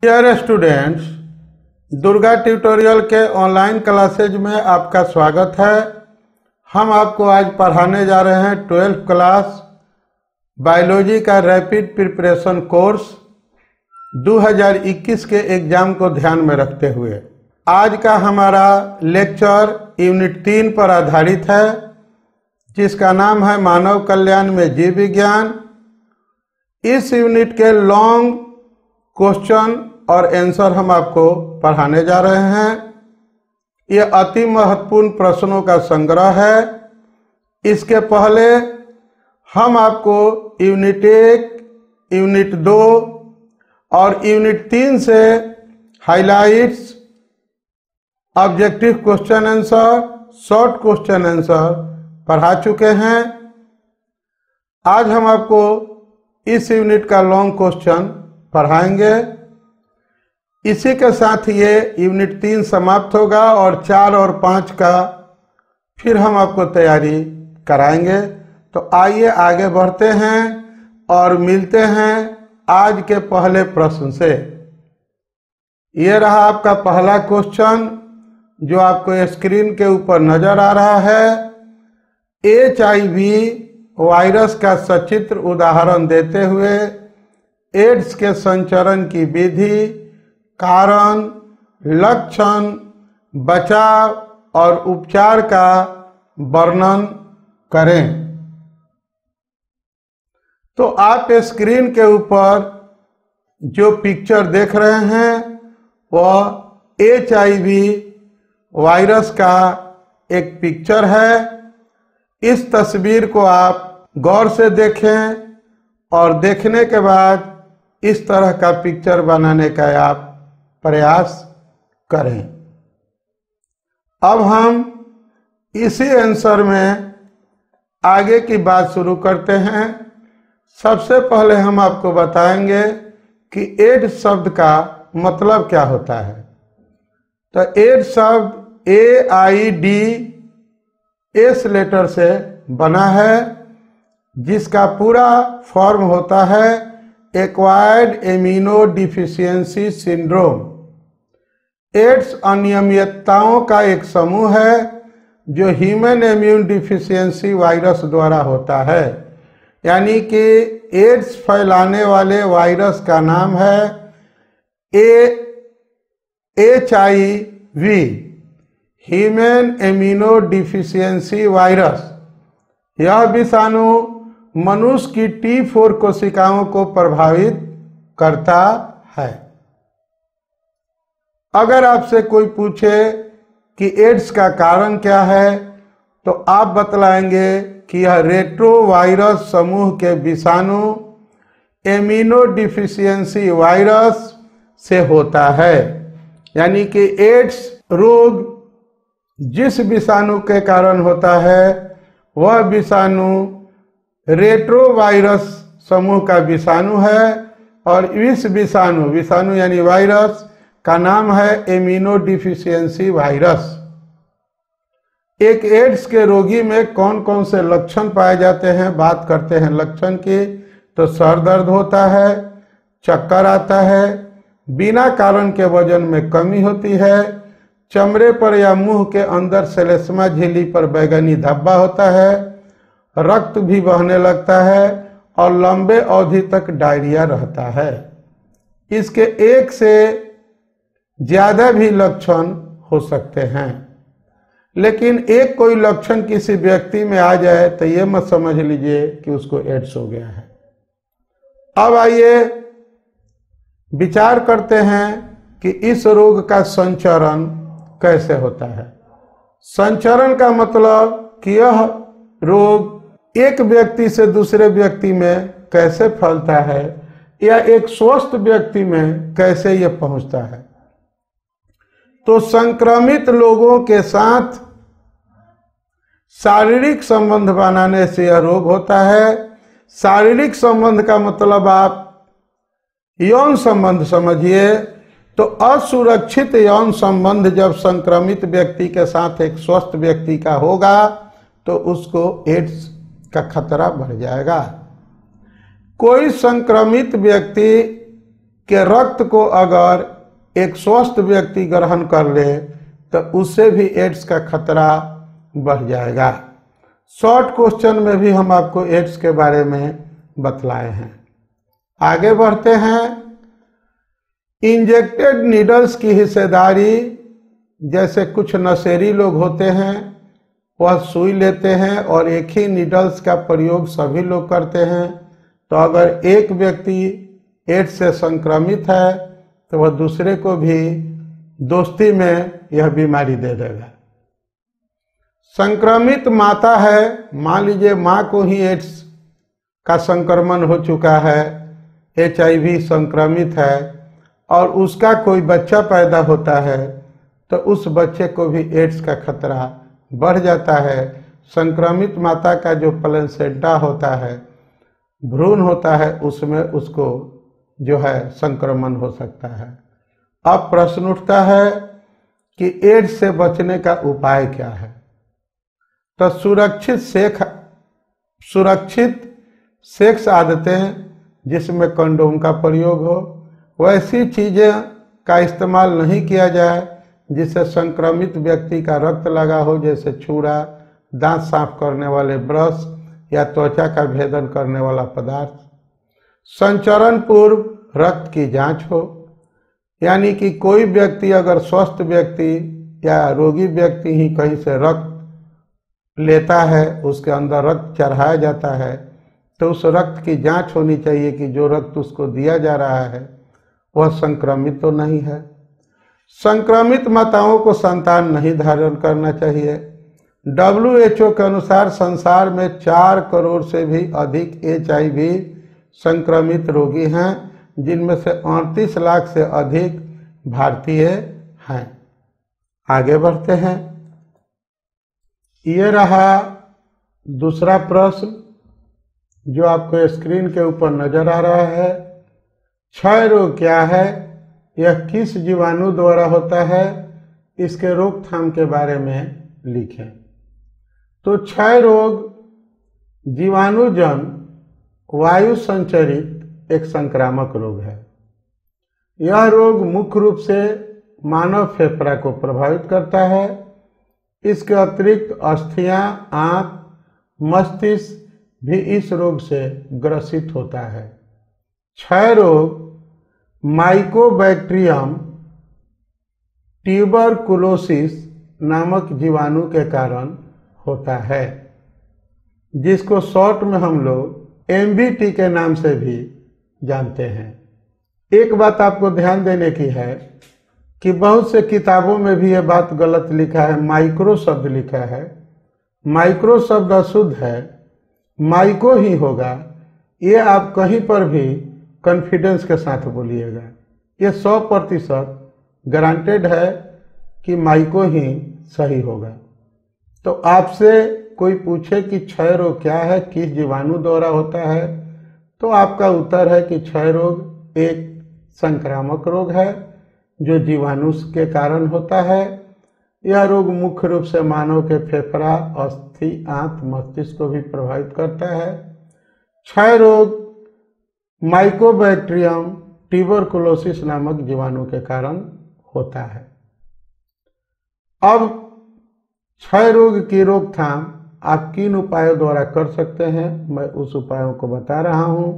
Dear students, Durga tutorial के online classes में आपका स्वागत है। हम आपको आज पढ़ाने जा रहे हैं 12th क्लास बायोलॉजी का रैपिड प्रिपरेशन कोर्स 2021 के एग्जाम को ध्यान में रखते हुए। आज का हमारा लेक्चर यूनिट 3 पर आधारित है, जिसका नाम है मानव कल्याण में जीव विज्ञान। इस यूनिट के लॉन्ग क्वेश्चन और आंसर हम आपको पढ़ाने जा रहे हैं। यह अति महत्वपूर्ण प्रश्नों का संग्रह है। इसके पहले हम आपको यूनिट 1, यूनिट 2 और यूनिट 3 से highlights, objective question answer, short question answer पढ़ा चुके हैं। आज हम आपको इस यूनिट का लॉन्ग क्वेश्चन पढ़ाएंगे। इसी के साथ ये यूनिट 3 समाप्त होगा और 4 और 5 का फिर हम आपको तैयारी कराएंगे। तो आइए आगे बढ़ते हैं और मिलते हैं आज के पहले प्रश्न से। ये रहा आपका पहला क्वेश्चन जो आपको स्क्रीन के ऊपर नजर आ रहा है। HIV वायरस का सचित्र उदाहरण देते हुए एड्स के संचरण की विधि, कारण, लक्षण, बचाव और उपचार का वर्णन करें। तो आप स्क्रीन के ऊपर जो पिक्चर देख रहे हैं वह HIV वायरस का एक पिक्चर है। इस तस्वीर को आप गौर से देखें और देखने के बाद इस तरह का पिक्चर बनाने का आप प्रयास करें। अब हम इसी आंसर में आगे की बात शुरू करते हैं। सबसे पहले हम आपको बताएंगे कि एड्स शब्द का मतलब क्या होता है। तो एड्स शब्द AIDS लेटर से बना है, जिसका पूरा फॉर्म होता है acquired immuno deficiency syndrome. AIDS अनियमितताओं का एक समूह है जो ह्यूमन इम्यून डिफिशियंसी वायरस द्वारा होता है। यानी कि एड्स फैलाने वाले वायरस का नाम है HIV, human immuno deficiency virus. यह विषाणु मनुष्य की T4 कोशिकाओं को प्रभावित करता है। अगर आपसे कोई पूछे कि एड्स का कारण क्या है, तो आप बतलाएंगे कि यह रेट्रोवायरस समूह के विषाणु इम्यूनो डिफिशियंसी वायरस से होता है। यानी कि एड्स रोग जिस विषाणु के कारण होता है वह विषाणु रेट्रोवायरस समूह का विषाणु है, और इस विषाणु यानी वायरस का नाम है इम्यूनो डिफिशियंसी वायरस। एक एड्स के रोगी में कौन कौन से लक्षण पाए जाते हैं, बात करते हैं लक्षण की। तो सर दर्द होता है, चक्कर आता है, बिना कारण के वजन में कमी होती है, चमड़े पर या मुंह के अंदर श्लेष्मा झिल्ली पर बैंगनी धब्बा होता है, रक्त भी बहने लगता है और लंबे अवधि तक डायरिया रहता है। इसके एक से ज्यादा भी लक्षण हो सकते हैं, लेकिन एक कोई लक्षण किसी व्यक्ति में आ जाए तो ये मत समझ लीजिए कि उसको एड्स हो गया है। अब आइए विचार करते हैं कि इस रोग का संचरण कैसे होता है। संचरण का मतलब कि यह रोग एक व्यक्ति से दूसरे व्यक्ति में कैसे फैलता है, या एक स्वस्थ व्यक्ति में कैसे यह पहुंचता है। तो संक्रमित लोगों के साथ शारीरिक संबंध बनाने से यह रोग होता है। शारीरिक संबंध का मतलब आप यौन संबंध समझिए। तो असुरक्षित यौन संबंध जब संक्रमित व्यक्ति के साथ एक स्वस्थ व्यक्ति का होगा तो उसको एड्स का खतरा बढ़ जाएगा। कोई संक्रमित व्यक्ति कि रक्त को अगर एक स्वस्थ व्यक्ति ग्रहण कर ले तो उससे भी एड्स का खतरा बढ़ जाएगा। शॉर्ट क्वेश्चन में भी हम आपको एड्स के बारे में बतलाए हैं। आगे बढ़ते हैं। इंजेक्टेड नीडल्स की हिस्सेदारी, जैसे कुछ नशेड़ी लोग होते हैं वह सुई लेते हैं और एक ही नीडल्स का प्रयोग सभी लोग करते हैं, तो अगर एक व्यक्ति एड्स से संक्रमित है तो वह दूसरे को भी दोस्ती में यह बीमारी दे देगा। संक्रमित माता है, मान लीजिए माँ को ही एड्स का संक्रमण हो चुका है, HIV संक्रमित है और उसका कोई बच्चा पैदा होता है तो उस बच्चे को भी एड्स का खतरा बढ़ जाता है। संक्रमित माता का जो प्लेसेंटा होता है, भ्रूण होता है, उसमें उसको जो है संक्रमण हो सकता है। अब प्रश्न उठता है कि एड्स से बचने का उपाय क्या है। तो सुरक्षित सेक्स आदतें जिसमें कंडोम का प्रयोग हो, वैसी चीज़ें का इस्तेमाल नहीं किया जाए जिससे संक्रमित व्यक्ति का रक्त लगा हो, जैसे छुरा, दांत साफ करने वाले ब्रश या त्वचा का भेदन करने वाला पदार्थ। संचरण पूर्व रक्त की जांच हो, यानी कि कोई व्यक्ति अगर स्वस्थ व्यक्ति या रोगी व्यक्ति ही कहीं से रक्त लेता है, उसके अंदर रक्त चढ़ाया जाता है, तो उस रक्त की जांच होनी चाहिए कि जो रक्त उसको दिया जा रहा है वह संक्रमित तो नहीं है। संक्रमित माताओं को संतान नहीं धारण करना चाहिए। WHO के अनुसार संसार में 4 करोड़ से भी अधिक HIV संक्रमित रोगी हैं, जिनमें से 38 लाख से अधिक भारतीय हैं। आगे बढ़ते हैं। ये रहा दूसरा प्रश्न जो आपको स्क्रीन के ऊपर नजर आ रहा है। क्षय रोग क्या है, यह किस जीवाणु द्वारा होता है, इसके रोकथाम के बारे में लिखें। तो क्षय रोग जीवाणुजन वायु संचरित एक संक्रामक रोग है। यह रोग मुख्य रूप से मानव फेफड़ा को प्रभावित करता है। इसके अतिरिक्त अस्थियां, आंत, मस्तिष्क भी इस रोग से ग्रसित होता है। क्षय रोग माइकोबैक्टीरियम ट्यूबरकुलोसिस नामक जीवाणु के कारण होता है, जिसको शॉर्ट में हम लोग MVT के नाम से भी जानते हैं। एक बात आपको ध्यान देने की है कि बहुत से किताबों में भी यह बात गलत लिखा है, माइक्रो शब्द लिखा है। माइक्रो शब्द अशुद्ध है, माइको ही होगा। ये आप कहीं पर भी कॉन्फिडेंस के साथ बोलिएगा। ये 100% गारंटेड है कि माइको ही सही होगा। तो आपसे कोई पूछे कि क्षय रोग क्या है, किस जीवाणु द्वारा होता है, तो आपका उत्तर है कि क्षय रोग एक संक्रामक रोग है जो जीवाणु के कारण होता है। यह रोग मुख्य रूप से मानव के फेफड़ा, अस्थि, आंत, मस्तिष्क को भी प्रभावित करता है। क्षय रोग माइकोबैक्टीरियम ट्यूबरकुलोसिस नामक जीवाणु के कारण होता है। अब क्षय रोग की रोकथाम आप किन उपायों द्वारा कर सकते हैं, मैं उस उपायों को बता रहा हूं।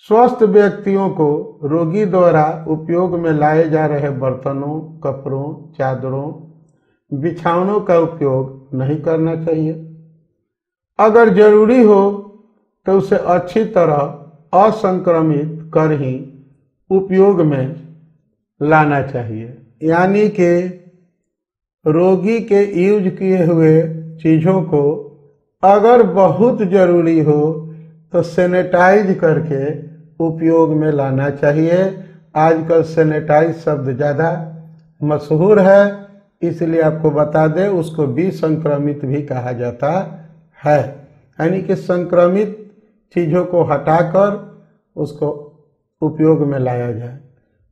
स्वस्थ व्यक्तियों को रोगी द्वारा उपयोग में लाए जा रहे बर्तनों, कपड़ों, चादरों, बिछावनों का उपयोग नहीं करना चाहिए। अगर जरूरी हो तो उसे अच्छी तरह असंक्रमित कर ही उपयोग में लाना चाहिए, यानी कि रोगी के यूज किए हुए चीज़ों को अगर बहुत जरूरी हो तो सैनिटाइज करके उपयोग में लाना चाहिए। आजकल सैनिटाइज शब्द ज़्यादा मशहूर है, इसलिए आपको बता दें उसको विसंक्रमित भी कहा जाता है, यानी कि संक्रमित चीज़ों को हटाकर उसको उपयोग में लाया जाए।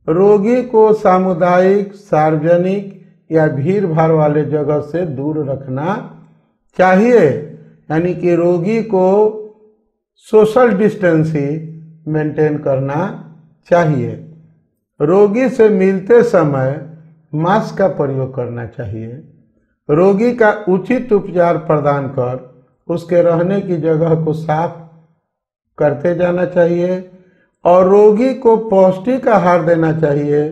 रोगी को सामुदायिक, सार्वजनिक या भीड़ भाड़ वाले जगह से दूर रखना चाहिए, यानी कि रोगी को सोशल डिस्टेंसिंग मेंटेन करना चाहिए। रोगी से मिलते समय मास्क का प्रयोग करना चाहिए। रोगी का उचित उपचार प्रदान कर उसके रहने की जगह को साफ करते जाना चाहिए और रोगी को पौष्टिक आहार देना चाहिए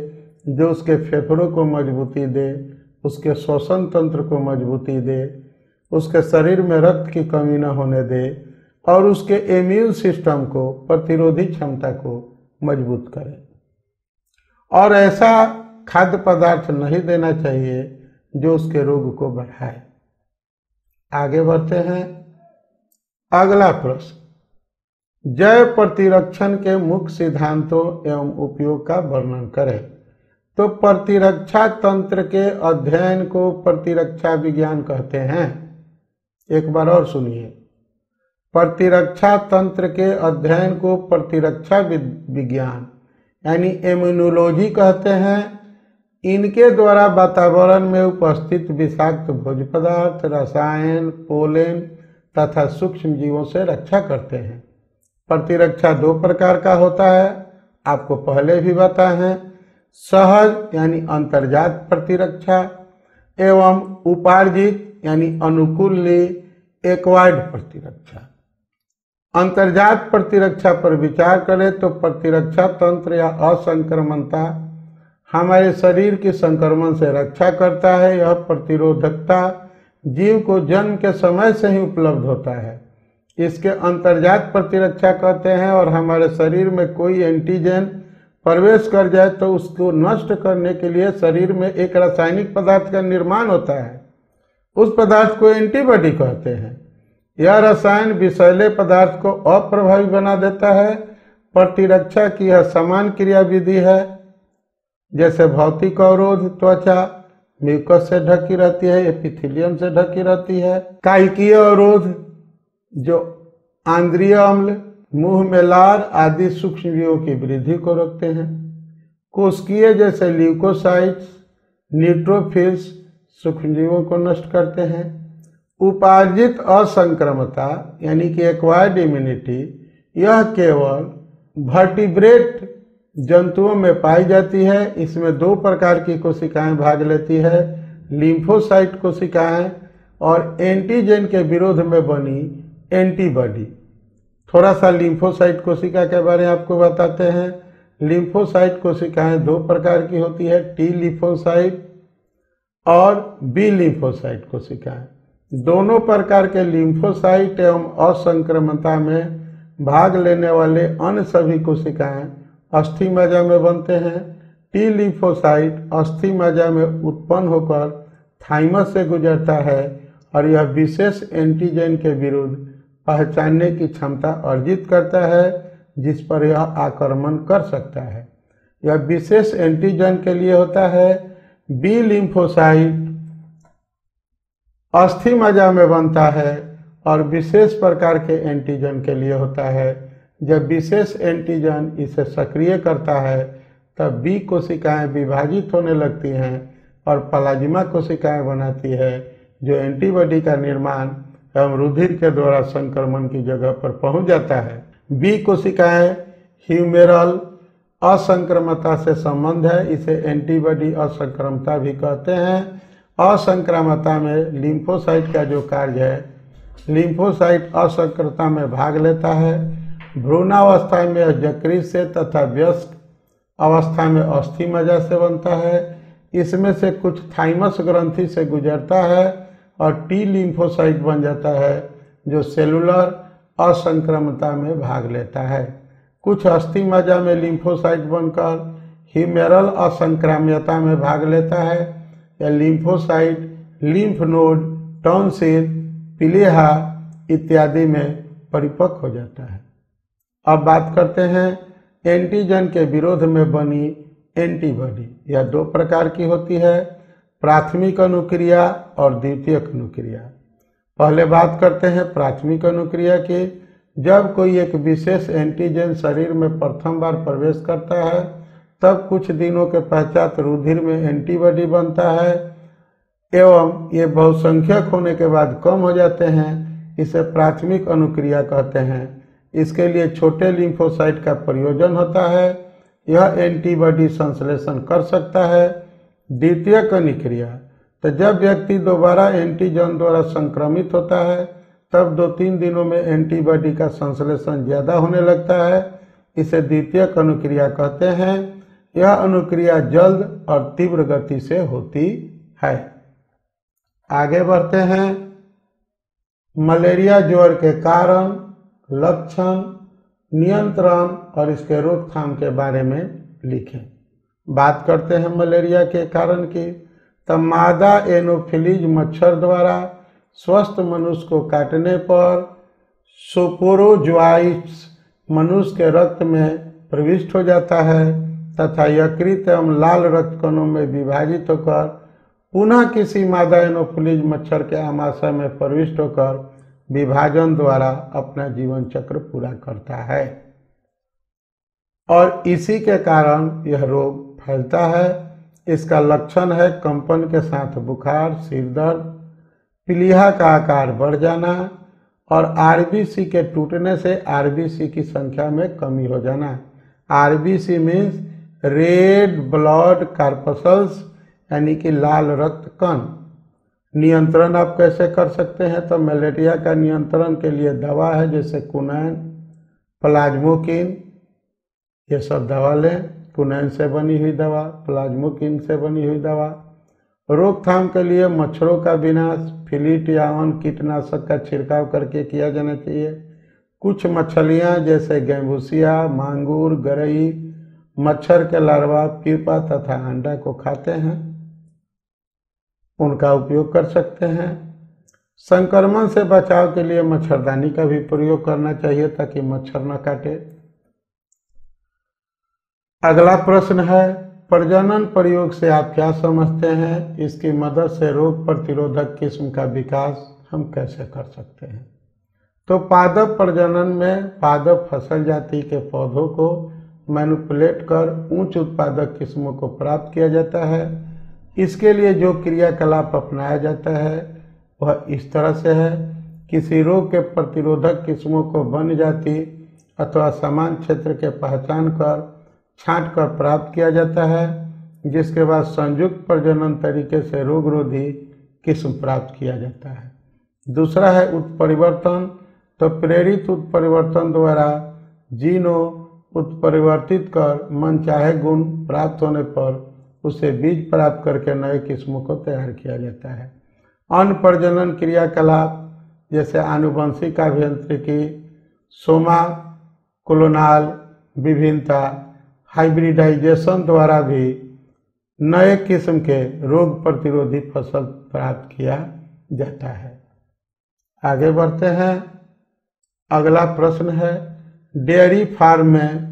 जो उसके फेफड़ों को मजबूती दे, उसके श्वसन तंत्र को मजबूती दे, उसके शरीर में रक्त की कमी न होने दे और उसके इम्यून सिस्टम को, प्रतिरोधी क्षमता को मजबूत करे। और ऐसा खाद्य पदार्थ नहीं देना चाहिए जो उसके रोग को बढ़ाए। आगे बढ़ते हैं। अगला प्रश्न, जैव प्रतिरक्षण के मुख्य सिद्धांतों एवं उपयोग का वर्णन करें। तो प्रतिरक्षा तंत्र के अध्ययन को प्रतिरक्षा विज्ञान कहते हैं। एक बार और सुनिए, प्रतिरक्षा तंत्र के अध्ययन को प्रतिरक्षा विज्ञान यानी इम्यूनोलॉजी कहते हैं। इनके द्वारा वातावरण में उपस्थित विषाक्त भोज्य पदार्थ, रसायन, पोलन तथा सूक्ष्म जीवों से रक्षा करते हैं। प्रतिरक्षा दो प्रकार का होता है, आपको पहले भी बताए हैं। सहज यानी अंतर्जात प्रतिरक्षा एवं उपार्जित यानी अनुकूली एक्वायर्ड प्रतिरक्षा। अंतर्जात प्रतिरक्षा पर विचार करें तो प्रतिरक्षा तंत्र या असंक्रमणता हमारे शरीर की संक्रमण से रक्षा करता है। यह प्रतिरोधकता जीव को जन्म के समय से ही उपलब्ध होता है। इसके अंतर्जात प्रतिरक्षा कहते हैं और हमारे शरीर में कोई एंटीजन प्रवेश कर जाए तो उसको नष्ट करने के लिए शरीर में एक रासायनिक पदार्थ का निर्माण होता है। उस पदार्थ को एंटीबॉडी कहते हैं। यह रसायन विषैले पदार्थ को अप्रभावी बना देता है। प्रतिरक्षा की यह समान क्रियाविधि है। जैसे भौतिक अवरोध त्वचा म्यूकस से ढकी रहती है, एपिथेलियम से ढकी रहती है। कायिकीय अवरोध जो आंद्रीय अम्ल, मुंह में लार आदि सूक्ष्म जीवों की वृद्धि को रोकते हैं। कोशिकीय जैसे ल्यूकोसाइट्स, न्यूट्रोफिल्स सूक्ष्म जीवों को नष्ट करते हैं। उपार्जित असंक्रमता यानी कि एक्वायर्ड इम्यूनिटी, यह केवल वर्टिब्रेट जंतुओं में पाई जाती है। इसमें दो प्रकार की कोशिकाएं भाग लेती है, लिम्फोसाइट कोशिकाएं और एंटीजन के विरोध में बनी एंटीबॉडी। थोड़ा सा लिम्फोसाइट कोशिका के बारे में आपको बताते हैं। लिम्फोसाइट कोशिकाएं दो प्रकार की होती है, टी लिम्फोसाइट और बी लिम्फोसाइट कोशिकाएं। दोनों प्रकार के लिम्फोसाइट एवं असंक्रमणता में भाग लेने वाले अन्य सभी कोशिकाएं अस्थि मज्जा में बनते हैं। टी लिम्फोसाइट अस्थि मज्जा में उत्पन्न होकर थाइमस से गुजरता है और यह विशेष एंटीजन के विरुद्ध पहचानने की क्षमता अर्जित करता है जिस पर यह आक्रमण कर सकता है। यह विशेष एंटीजन के लिए होता है। बी लिम्फोसाइट अस्थि मज्जा में बनता है और विशेष प्रकार के एंटीजन के लिए होता है। जब विशेष एंटीजन इसे सक्रिय करता है तब बी कोशिकाएं विभाजित होने लगती हैं और प्लाज्मा कोशिकाएं बनाती है जो एंटीबॉडी का निर्माण एवं रुधिर के द्वारा संक्रमण की जगह पर पहुंच जाता है। बी कोशिकाएं ह्यूमेरल असंक्रमता से संबंध है, इसे एंटीबॉडी असंक्रमता भी कहते हैं। असंक्रामकता में लिम्फोसाइट का जो कार्य है, लिम्फोसाइट असंक्रमता में भाग लेता है। भ्रूणावस्था में यकृत से तथा वयस्क अवस्था में अस्थि मज्जा से बनता है। इसमें से कुछ थाइमस ग्रंथि से गुजरता है और टी लिम्फोसाइट बन जाता है जो सेलुलर असंक्रमता में भाग लेता है। कुछ अस्थि मज्जा में लिम्फोसाइट बनकर ह्यूमेरल असंक्राम्यता में भाग लेता है। यह लिम्फोसाइट लिम्फ नोड, टॉन्सिल, प्लीहा इत्यादि में परिपक्व हो जाता है। अब बात करते हैं एंटीजन के विरोध में बनी एंटीबॉडी। यह दो प्रकार की होती है, प्राथमिक अनुक्रिया और द्वितीयक अनुक्रिया। पहले बात करते हैं प्राथमिक अनुक्रिया की। जब कोई एक विशेष एंटीजन शरीर में प्रथम बार प्रवेश करता है तब कुछ दिनों के पश्चात रुधिर में एंटीबॉडी बनता है एवं ये बहुसंख्यक होने के बाद कम हो जाते हैं। इसे प्राथमिक अनुक्रिया कहते हैं। इसके लिए छोटे लिम्फोसाइट का प्रयोजन होता है। यह एंटीबॉडी संश्लेषण कर सकता है। द्वितीयक अनुक्रिया, तो जब व्यक्ति दोबारा एंटीजन द्वारा संक्रमित होता है तब 2-3 दिनों में एंटीबॉडी का संश्लेषण ज्यादा होने लगता है। इसे द्वितीयक अनुक्रिया कहते हैं। यह अनुक्रिया जल्द और तीव्र गति से होती है। आगे बढ़ते हैं। मलेरिया ज्वर के कारण, लक्षण, नियंत्रण और इसके रोकथाम के बारे में लिखें। बात करते हैं मलेरिया के कारण की। तब मादा एनोफिलीज मच्छर द्वारा स्वस्थ मनुष्य को काटने पर स्पोरोजोआइट्स मनुष्य के रक्त में प्रविष्ट हो जाता है तथा यकृत एवं लाल रक्त कणों में विभाजित होकर पुनः किसी मादा एनोफिलीज मच्छर के आमाशय में प्रविष्ट होकर विभाजन द्वारा अपना जीवन चक्र पूरा करता है और इसी के कारण यह रोग फैलता है। इसका लक्षण है कंपन के साथ बुखार, सिर दर्द, पीलिया का आकार बढ़ जाना और आरबीसी के टूटने से आरबीसी की संख्या में कमी हो जाना। RBC means red blood corpuscles, यानी कि लाल रक्त कण। नियंत्रण आप कैसे कर सकते हैं? तो मलेरिया का नियंत्रण के लिए दवा है, जैसे कुनैन, प्लाज्मोकिन, ये सब दवा लें। कुनैन से बनी हुई दवा, प्लाज्मोकिन से बनी हुई दवा। रोकथाम के लिए मच्छरों का विनाश फिलिट या अन्य कीटनाशक का छिड़काव करके किया जाना चाहिए। कुछ मछलियां जैसे गैम्बूसिया, मांगूर, गरई मच्छर के लार्वा, प्यूपा तथा अंडा को खाते हैं, उनका उपयोग कर सकते हैं। संक्रमण से बचाव के लिए मच्छरदानी का भी प्रयोग करना चाहिए ताकि मच्छर न काटे। अगला प्रश्न है, प्रजनन प्रयोग से आप क्या समझते हैं? इसकी मदद से रोग प्रतिरोधक किस्म का विकास हम कैसे कर सकते हैं? तो पादप प्रजनन में पादप फसल जाति के पौधों को मैनिपुलेट कर उच्च उत्पादक किस्मों को प्राप्त किया जाता है। इसके लिए जो क्रियाकलाप अपनाया जाता है वह इस तरह से है। किसी रोग के प्रतिरोधक किस्मों को वन जाति अथवा समान क्षेत्र के पहचान कर छांट कर प्राप्त किया जाता है, जिसके बाद संयुक्त प्रजनन तरीके से रोगरोधी किस्म प्राप्त किया जाता है। दूसरा है उत्परिवर्तन। तो प्रेरित उत्परिवर्तन द्वारा जीनों उत्परिवर्तित कर मनचाहे गुण प्राप्त होने पर उसे बीज प्राप्त करके नए किस्मों को तैयार किया जाता है। अन्य प्रजनन क्रियाकलाप जैसे आनुवंशिक अभियांत्रिकी, सोमा कोलोनाल विभिन्नता, हाइब्रिडाइजेशन द्वारा भी नए किस्म के रोग प्रतिरोधी फसल प्राप्त किया जाता है। आगे बढ़ते हैं। अगला प्रश्न है, डेयरी फार्म में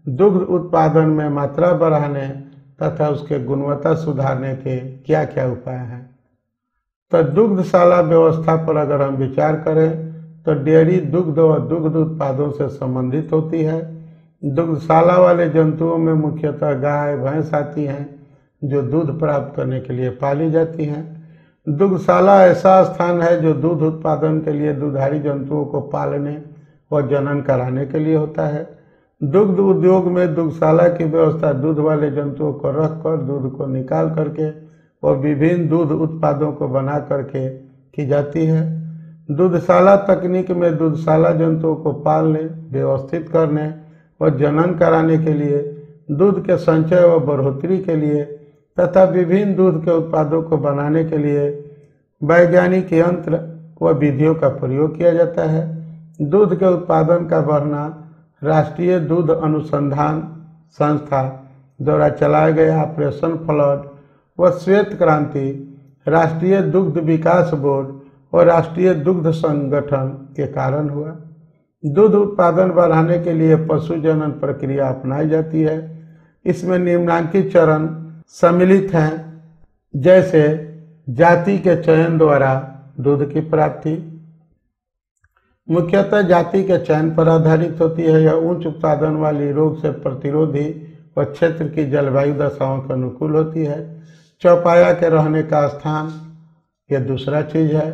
दुग्ध उत्पादन में मात्रा बढ़ाने तथा उसके गुणवत्ता सुधारने के क्या क्या उपाय हैं? तो दुग्धशाला व्यवस्था पर अगर हम विचार करें तो डेयरी दुग्ध और दुग्ध उत्पादों से संबंधित होती है। दुग्धशाला वाले जंतुओं में मुख्यतः गाय, भैंस आती हैं जो दूध प्राप्त करने के लिए पाली जाती हैं। दुग्धशाला ऐसा स्थान है जो दूध उत्पादन के लिए दुधारी जंतुओं को पालने व जनन कराने के लिए होता है। दुग्ध उद्योग में दुग्धशाला की व्यवस्था दूध वाले जंतुओं को रखकर दूध को निकाल करके और विभिन्न दूध उत्पादों को बना करके की जाती है। दूधशाला तकनीक में दूधशाला जंतुओं को पालने, व्यवस्थित करने और जनन कराने के लिए, दूध के संचय व बढ़ोतरी के लिए तथा विभिन्न दूध के उत्पादों को बनाने के लिए वैज्ञानिक यंत्र व विधियों का प्रयोग किया जाता है। दूध के उत्पादन का बढ़ना राष्ट्रीय दूध अनुसंधान संस्था द्वारा चलाए गए ऑपरेशन फ्लड व श्वेत क्रांति, राष्ट्रीय दुग्ध विकास बोर्ड और राष्ट्रीय दुग्ध संगठन के कारण हुआ। दूध उत्पादन बढ़ाने के लिए पशु जनन प्रक्रिया अपनाई जाती है। इसमें निम्नलिखित चरण सम्मिलित हैं, जैसे जाति के चयन द्वारा दूध की प्राप्ति। मुख्यतः जाति के चयन पर आधारित होती है। यह उच्च उत्पादन वाली, रोग से प्रतिरोधी व क्षेत्र की जलवायु दशाओं के अनुकूल होती है। चौपाया के रहने का स्थान यह दूसरा चीज है।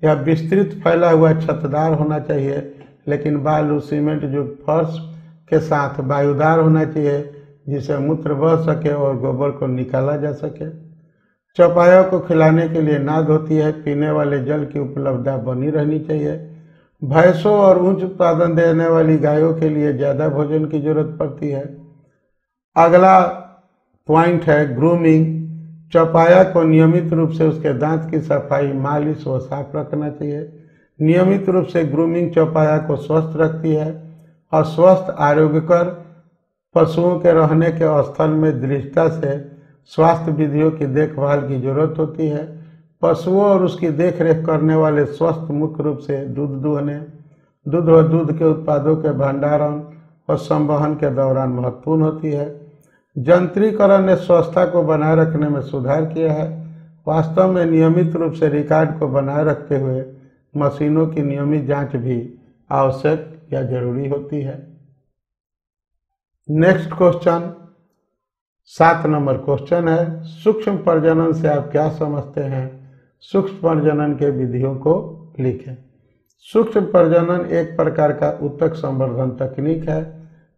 यह विस्तृत फैला हुआ छतदार होना चाहिए, लेकिन बालू, सीमेंट युक्त फर्श के साथ वायुदार होना चाहिए। जिससे मूत्र बह सके और गोबर को निकाला जा सके। चौपाया को खिलाने के लिए नाद होती है। पीने वाले जल की उपलब्धता बनी रहनी चाहिए। भैंसों और उच्च उत्पादन देने वाली गायों के लिए ज़्यादा भोजन की जरूरत पड़ती है। अगला पॉइंट है ग्रूमिंग। चौपाया को नियमित रूप से उसके दांत की सफाई, मालिश व साफ रखना चाहिए। नियमित रूप से ग्रूमिंग चौपाया को स्वस्थ रखती है और स्वस्थ आरोग्यकर पशुओं के रहने के स्थल में दृढ़ता से स्वास्थ्य विधियों की देखभाल की जरूरत होती है। पशुओं और उसकी देखरेख करने वाले स्वस्थ मुख्य रूप से दूध दुहने, दूध व दूध के उत्पादों के भंडारण और संवहन के दौरान महत्वपूर्ण होती है। यंत्रीकरण ने स्वच्छता को बनाए रखने में सुधार किया है। वास्तव में नियमित रूप से रिकॉर्ड को बनाए रखते हुए मशीनों की नियमित जांच भी आवश्यक या जरूरी होती है। नेक्स्ट क्वेश्चन 7 नंबर क्वेश्चन है, सूक्ष्म प्रजनन से आप क्या समझते हैं? सूक्ष्म प्रजनन के विधियों को लिखें। सूक्ष्म प्रजनन एक प्रकार का उत्तक संवर्धन तकनीक है।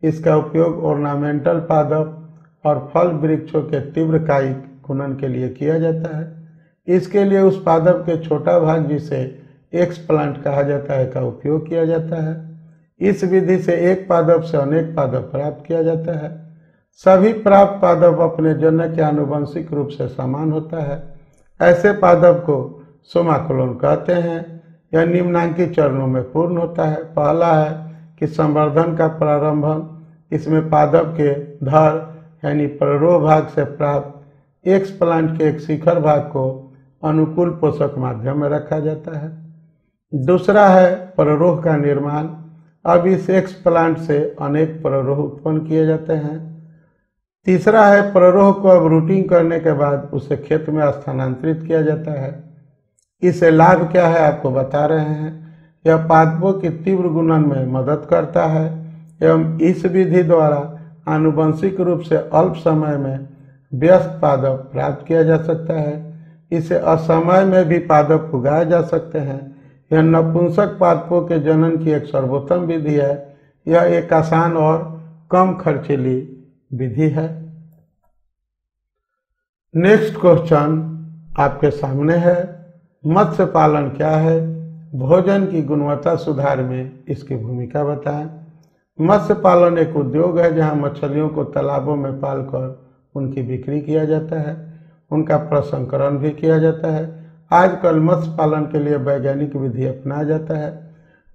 इसका उपयोग ऑर्नामेंटल पादप और फल वृक्षों के तीव्र कायिक गुणन के लिए किया जाता है। इसके लिए उस पादप के छोटा भाग जिसे एक्सप्लांट कहा जाता है का उपयोग किया जाता है। इस विधि से एक पादप से अनेक पादप प्राप्त किया जाता है। सभी प्राप्त पादप अपने जनक के आनुवंशिक रूप से समान होता है। ऐसे पादप को सोमाक्लोन कहते हैं। यह निम्नांकित चरणों में पूर्ण होता है। पहला है कि संवर्धन का प्रारंभ। इसमें पादप के धड़ यानी प्ररोह भाग से प्राप्त एक्सप्लांट के एक शिखर भाग को अनुकूल पोषक माध्यम में रखा जाता है। दूसरा है प्ररोह का निर्माण। अब इस एक्सप्लांट से अनेक प्ररोह उत्पन्न किए जाते हैं। तीसरा है प्ररोह को अब रूटिंग करने के बाद उसे खेत में स्थानांतरित किया जाता है। इससे लाभ क्या है आपको बता रहे हैं। यह पादपों की तीव्र गुणन में मदद करता है एवं इस विधि द्वारा आनुवंशिक रूप से अल्प समय में व्यस्त पादप प्राप्त किया जा सकता है। इसे असमय में भी पादप उगाए जा सकते हैं। यह नपुंसक पादपों के जनन की एक सर्वोत्तम विधि है। यह एक आसान और कम खर्चीली विधि है। नेक्स्ट क्वेश्चन आपके सामने है, मत्स्य पालन क्या है? भोजन की गुणवत्ता सुधार में इसकी भूमिका बताएं। मत्स्य पालन एक उद्योग है जहां मछलियों को तालाबों में पालकर उनकी बिक्री किया जाता है। उनका प्रसंस्करण भी किया जाता है। आजकल मत्स्य पालन के लिए वैज्ञानिक विधि अपनाया जाता है।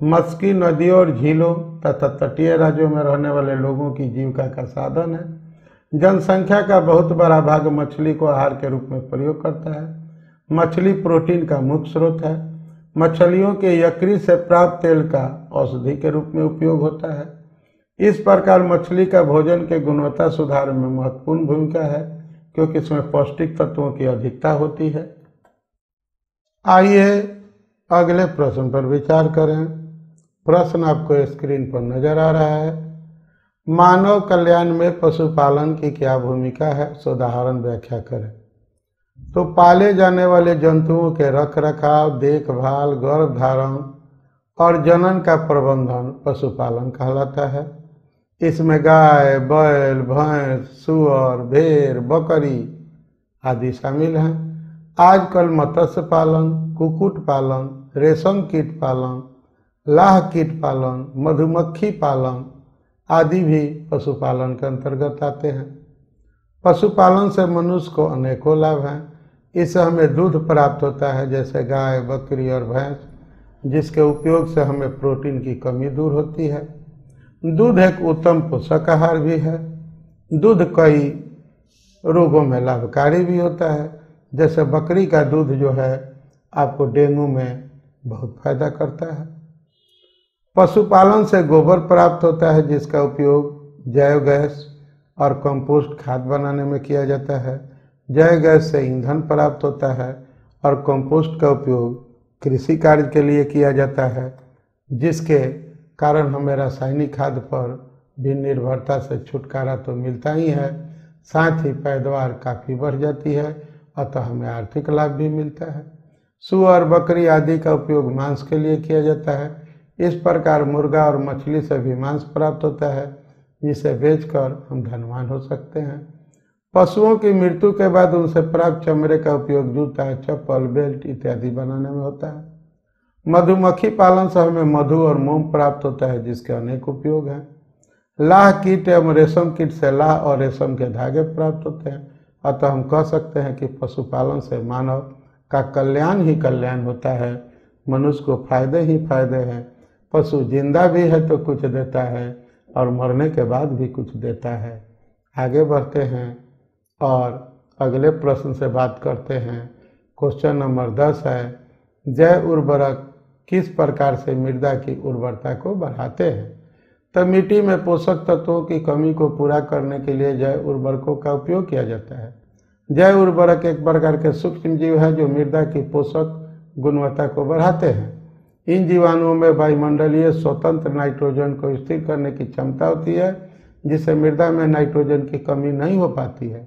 मत्स्य नदियों और झीलों तथा तटीय राज्यों में रहने वाले लोगों की जीविका का साधन है। जनसंख्या का बहुत बड़ा भाग मछली को आहार के रूप में प्रयोग करता है। मछली प्रोटीन का मुख्य स्रोत है। मछलियों के यकृत से प्राप्त तेल का औषधि के रूप में उपयोग होता है। इस प्रकार मछली का भोजन के गुणवत्ता सुधार में महत्वपूर्ण भूमिका है क्योंकि इसमें पौष्टिक तत्वों की अधिकता होती है। आइए अगले प्रश्न पर विचार करें। प्रश्न आपको स्क्रीन पर नजर आ रहा है। मानव कल्याण में पशुपालन की क्या भूमिका है? उदाहरण व्याख्या करें। तो पाले जाने वाले जंतुओं के रखरखाव, देखभाल, गर्भधारण और जनन का प्रबंधन पशुपालन कहलाता है। इसमें गाय, बैल, भैंस, सूअर, भेड़, बकरी आदि शामिल हैं। आजकल मत्स्य पालन, कुक्कुट पालन, रेशम कीट पालन, लाह कीट पालन, मधुमक्खी पालन आदि भी पशुपालन के अंतर्गत आते हैं। पशुपालन से मनुष्य को अनेकों लाभ हैं। इससे हमें दूध प्राप्त होता है, जैसे गाय, बकरी और भैंस, जिसके उपयोग से हमें प्रोटीन की कमी दूर होती है। दूध एक उत्तम पोषक आहार भी है। दूध कई रोगों में लाभकारी भी होता है, जैसे बकरी का दूध जो है आपको डेंगू में बहुत फायदा करता है। पशुपालन से गोबर प्राप्त होता है, जिसका उपयोग जैव गैस और कंपोस्ट खाद बनाने में किया जाता है। जैव गैस से ईंधन प्राप्त होता है और कंपोस्ट का उपयोग कृषि कार्य के लिए किया जाता है, जिसके कारण हमें रासायनिक खाद पर भी निर्भरता से छुटकारा तो मिलता ही है, साथ ही पैदावार काफ़ी बढ़ जाती है, अतः हमें आर्थिक लाभ भी मिलता है। सूअर, बकरी आदि का उपयोग मांस के लिए किया जाता है। इस प्रकार मुर्गा और मछली से भी मांस प्राप्त होता है। जिसे बेचकर हम धनवान हो सकते हैं। पशुओं की मृत्यु के बाद उनसे प्राप्त चमड़े का उपयोग जूता, चप्पल, बेल्ट इत्यादि बनाने में होता है। मधुमक्खी पालन से हमें मधु और मोम प्राप्त होता है, जिसके अनेक उपयोग हैं। लाह कीट एवं रेशम कीट से लाह और रेशम के धागे प्राप्त होते हैं। अतः हम कह सकते हैं कि पशुपालन से मानव का कल्याण ही कल्याण होता है। मनुष्य को फायदे ही फायदे हैं। पशु जिंदा भी है तो कुछ देता है और मरने के बाद भी कुछ देता है। आगे बढ़ते हैं और अगले प्रश्न से बात करते हैं। क्वेश्चन नंबर 10 है, जैव उर्वरक किस प्रकार से मृदा की उर्वरता को बढ़ाते हैं? तो मिट्टी में पोषक तत्वों की कमी को पूरा करने के लिए जैव उर्वरकों का उपयोग किया जाता है। जैव उर्वरक एक प्रकार के सूक्ष्म जीव है जो मृदा की पोषक गुणवत्ता को बढ़ाते हैं। इन जीवाणुओं में वायुमंडलीय स्वतंत्र नाइट्रोजन को स्थिर करने की क्षमता होती है, जिससे मृदा में नाइट्रोजन की कमी नहीं हो पाती है।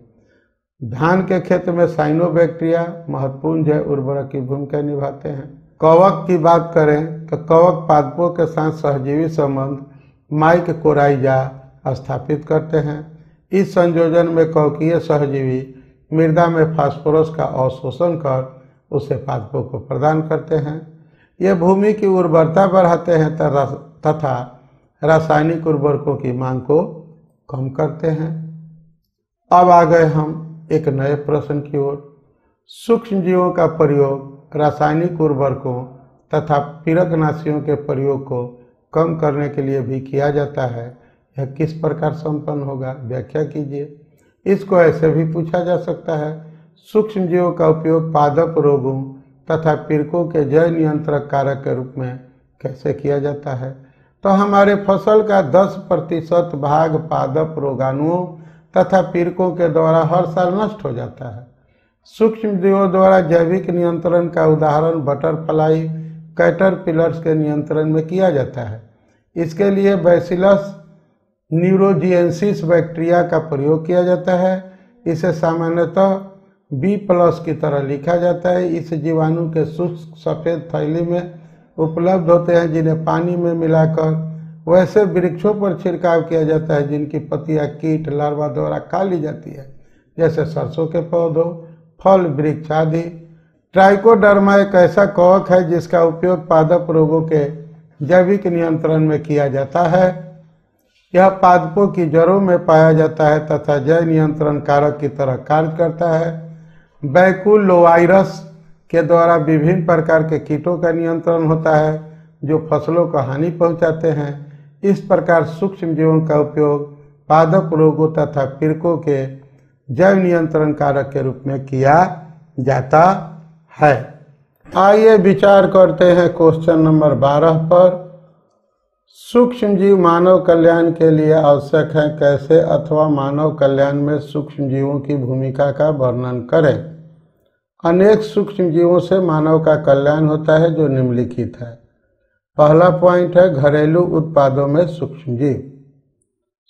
धान के खेत में साइनोबैक्टीरिया महत्वपूर्ण जैव उर्वरक की भूमिका निभाते हैं। कवक की बात करें तो कवक पादपों के साथ सहजीवी संबंध माइकोराइजा स्थापित करते हैं। इस संयोजन में कवकीय सहजीवी मृदा में फास्फोरस का अवशोषण कर उसे पादपों को प्रदान करते हैं। ये भूमि की उर्वरता बढ़ाते हैं तथा रासायनिक उर्वरकों की मांग को कम करते हैं। अब आ गए हम एक नए प्रश्न की ओर। सूक्ष्म जीवों का प्रयोग रासायनिक उर्वरकों तथा पीड़कनाशियों के प्रयोग को कम करने के लिए भी किया जाता है। यह किस प्रकार संपन्न होगा, व्याख्या कीजिए। इसको ऐसे भी पूछा जा सकता है, सूक्ष्म जीवों का उपयोग पादप रोगों तथा पीड़कों के जैव नियंत्रण कारक के रूप में कैसे किया जाता है? तो हमारे फसल का 10% भाग पादप रोगाणुओं तथा पीड़कों के द्वारा हर साल नष्ट हो जाता है। सूक्ष्म जीवों द्वारा जैविक नियंत्रण का उदाहरण बटरफ्लाई कैटरपिलर्स के नियंत्रण में किया जाता है। इसके लिए बैसिलस न्यूरोजिएंसिस बैक्टीरिया का प्रयोग किया जाता है। इसे सामान्यतः B+ की तरह लिखा जाता है। इस जीवाणु के शुष्क सफ़ेद थैली में उपलब्ध होते हैं, जिन्हें पानी में मिलाकर वैसे वृक्षों पर छिड़काव किया जाता है जिनकी पत्तियां कीट लार्वा द्वारा खा ली जाती है, जैसे सरसों के पौधों, फल वृक्ष आदि। ट्राइकोडर्मा एक ऐसा कवक है जिसका उपयोग पादप रोगों के जैविक नियंत्रण में किया जाता है। यह पादपों की जड़ों में पाया जाता है तथा जैव नियंत्रण कारक की तरह कार्य करता है। बैकुलोवायरस के द्वारा विभिन्न प्रकार के कीटों का नियंत्रण होता है जो फसलों को हानि पहुंचाते हैं। इस प्रकार सूक्ष्म जीवों का उपयोग पादप रोगों तथा पीड़कों के जैव नियंत्रण कारक के रूप में किया जाता है। आइए विचार करते हैं क्वेश्चन नंबर 12 पर। सूक्ष्म जीव मानव कल्याण के लिए आवश्यक है, कैसे अथवा मानव कल्याण में सूक्ष्म जीवों की भूमिका का वर्णन करें। अनेक सूक्ष्म जीवों से मानव का कल्याण होता है जो निम्नलिखित है। पहला पॉइंट है घरेलू उत्पादों में सूक्ष्म जीव।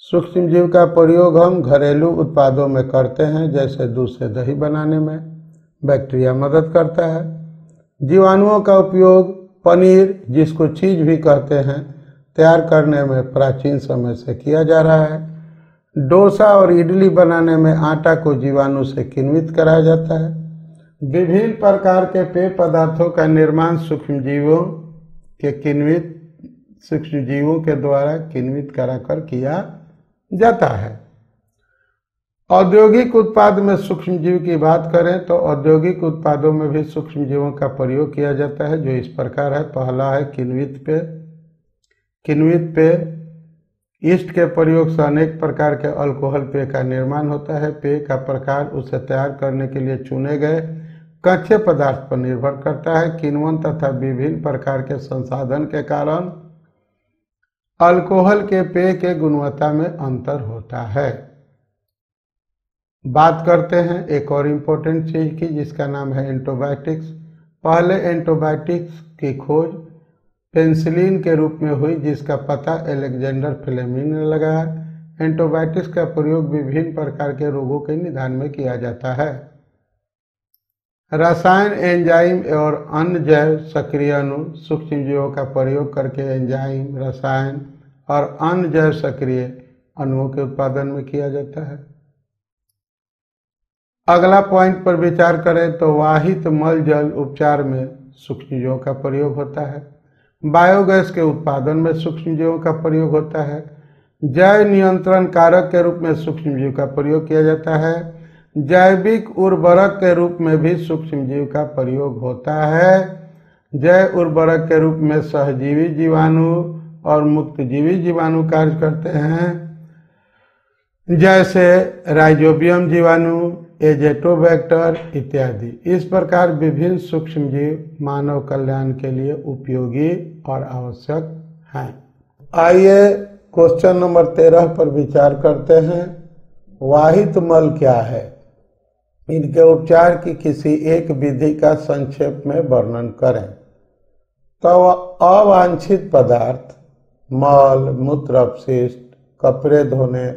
सूक्ष्म जीव का प्रयोग हम घरेलू उत्पादों में करते हैं, जैसे दूध से दही बनाने में बैक्टीरिया मदद करता है। जीवाणुओं का उपयोग पनीर, जिसको चीज भी कहते हैं, तैयार करने में प्राचीन समय से किया जा रहा है। डोसा और इडली बनाने में आटा को जीवाणु से किण्वित कराया जाता है। विभिन्न प्रकार के पेय पदार्थों का निर्माण सूक्ष्म जीवों के द्वारा किण्वित कराकर किया जाता है। औद्योगिक उत्पाद में सूक्ष्म जीव की बात करें तो औद्योगिक उत्पादों में भी सूक्ष्म जीवों का प्रयोग किया जाता है, जो इस प्रकार है। पहला है किण्वित पेय। ईस्ट के प्रयोग से अनेक प्रकार के अल्कोहल पेय का निर्माण होता है। पेय का प्रकार उसे तैयार करने के लिए चुने गए कच्चे पदार्थ पर निर्भर करता है। किण्वन तथा विभिन्न प्रकार के संसाधन के कारण अल्कोहल के पेय के गुणवत्ता में अंतर होता है। बात करते हैं एक और इम्पोर्टेंट चीज की, जिसका नाम है एंटीबायोटिक्स। पहले एंटीबायोटिक्स की खोज पेनिसिलिन के रूप में हुई, जिसका पता अलेक्जेंडर फ्लेमिंग ने लगाया। एंटीबायोटिक्स का प्रयोग विभिन्न प्रकार के रोगों के निदान में किया जाता है। रसायन, एंजाइम और अन्य जैव सक्रिय अणु सूक्ष्म जीवों का प्रयोग करके एंजाइम, रसायन और अन्य जैव सक्रिय अणुओं के उत्पादन में किया जाता है। अगला पॉइंट पर विचार करें तो वाहित मल जल उपचार में सूक्ष्मजीवों का प्रयोग होता है। बायोगैस के उत्पादन में सूक्ष्मजीवों का प्रयोग होता है। जैव नियंत्रण कारक के रूप में सूक्ष्मजीव का प्रयोग किया जाता है। जैविक उर्वरक के रूप में भी सूक्ष्मजीव का प्रयोग होता है। जैव उर्वरक के रूप में सहजीवी जीवाणु और मुक्तजीवी जीवाणु कार्य करते हैं, जैसे राइजोबियम जीवाणु, एजेटोबैक्टर इत्यादि। इस प्रकार विभिन्न सूक्ष्मजीव मानव कल्याण के लिए उपयोगी और आवश्यक हैं। आइए क्वेश्चन नंबर 13 पर विचार करते हैं। वाहित मल क्या है? इनके उपचार की किसी एक विधि का संक्षेप में वर्णन करें। तो अवांछित पदार्थ, मल, मूत्र अपशिष्ट, कपड़े धोने,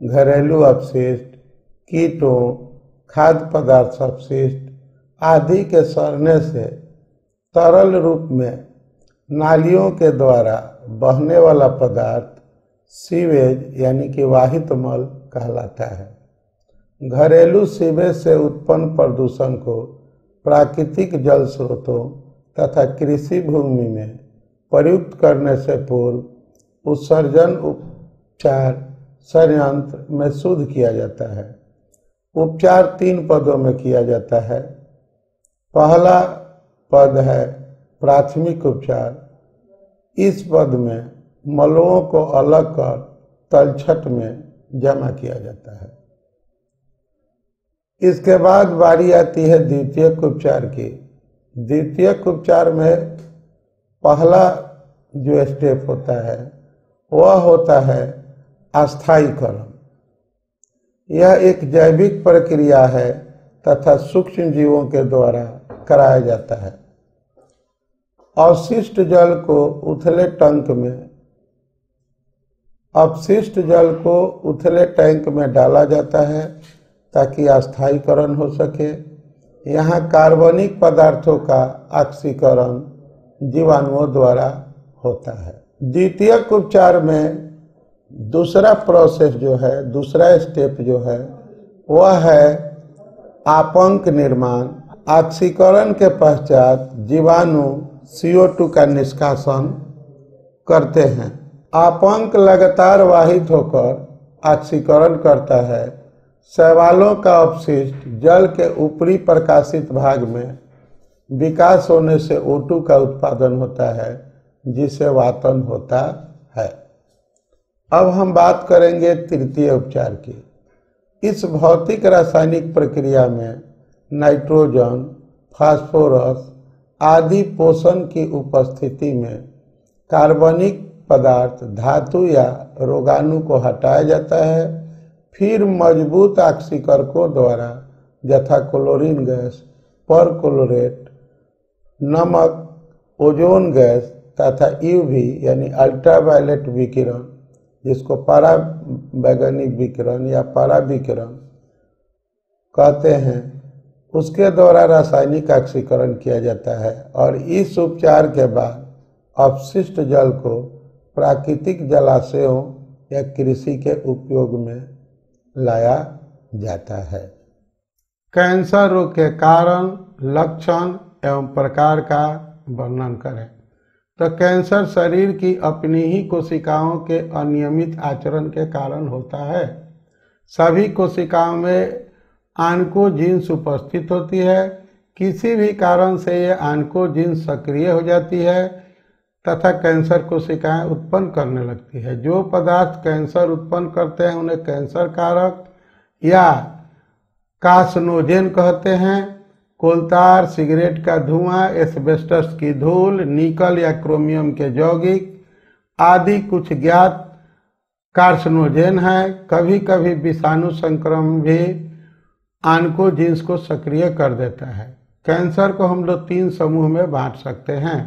घरेलू अपशिष्ट, कीटों, खाद्य पदार्थ अपशिष्ट आदि के सड़ने से तरल रूप में नालियों के द्वारा बहने वाला पदार्थ सीवेज यानी कि वाहित मल कहलाता है। घरेलू सीवेज से उत्पन्न प्रदूषण को प्राकृतिक जल स्रोतों तथा कृषि भूमि में प्रयुक्त करने से पूर्व उत्सर्जन उपचार संयंत्र में शुद्ध किया जाता है। उपचार 3 पदों में किया जाता है। पहला पद है प्राथमिक उपचार। इस पद में मलबों को अलग कर तलछट में जमा किया जाता है। इसके बाद बारी आती है द्वितीयक उपचार की। द्वितीयक उपचार में पहला जो स्टेप होता है वह होता है अस्थायीकरण। यह एक जैविक प्रक्रिया है तथा सूक्ष्म जीवों के द्वारा कराया जाता है। अपशिष्ट जल को उथले टैंक में डाला जाता है ताकि अस्थायीकरण हो सके। यहाँ कार्बनिक पदार्थों का ऑक्सीकरण जीवाणुओं द्वारा होता है। द्वितीयक उपचार में दूसरा प्रोसेस जो है, दूसरा स्टेप जो है वह है आपंक निर्माण। ऑक्सीकरण के पश्चात जीवाणु CO2 का निष्कासन करते हैं। आपंक लगातार वाहित होकर ऑक्सीकरण करता है। शैवालों का अपशिष्ट जल के ऊपरी प्रकाशित भाग में विकास होने से O2 का उत्पादन होता है, जिसे वातन होता है। अब हम बात करेंगे तृतीय उपचार की। इस भौतिक रासायनिक प्रक्रिया में नाइट्रोजन, फास्फोरस आदि पोषण की उपस्थिति में कार्बनिक पदार्थ, धातु या रोगाणु को हटाया जाता है। फिर मजबूत ऑक्सीकरणों द्वारा यथा क्लोरीन गैस, परक्लोरेट, नमक, ओजोन गैस तथा UV यानी अल्ट्रावायलेट विकिरण, जिसको पराबैंगनी विकिरण या पराविकिरण कहते हैं, उसके द्वारा रासायनिक ऑक्सीकरण किया जाता है। और इस उपचार के बाद अपशिष्ट जल को प्राकृतिक जलाशयों या कृषि के उपयोग में लाया जाता है। कैंसर रोग के कारण, लक्षण एवं प्रकार का वर्णन करें। तो कैंसर शरीर की अपनी ही कोशिकाओं के अनियमित आचरण के कारण होता है। सभी कोशिकाओं में ऑन्कोजीन्स उपस्थित होती है। किसी भी कारण से ये ऑन्कोजीन्स सक्रिय हो जाती है तथा कैंसर कोशिकाएं उत्पन्न करने लगती है। जो पदार्थ कैंसर उत्पन्न करते हैं उन्हें कैंसर कारक या कार्सिनोजेन कहते हैं। कोलतार, सिगरेट का धुआं, एस्बेस्टस की धूल, निकल या क्रोमियम के यौगिक आदि कुछ ज्ञात कार्सिनोजेन है। कभी कभी विषाणु संक्रमण भी ऑन्कोजीन्स को सक्रिय कर देता है। कैंसर को हम लोग 3 समूह में बांट सकते हैं।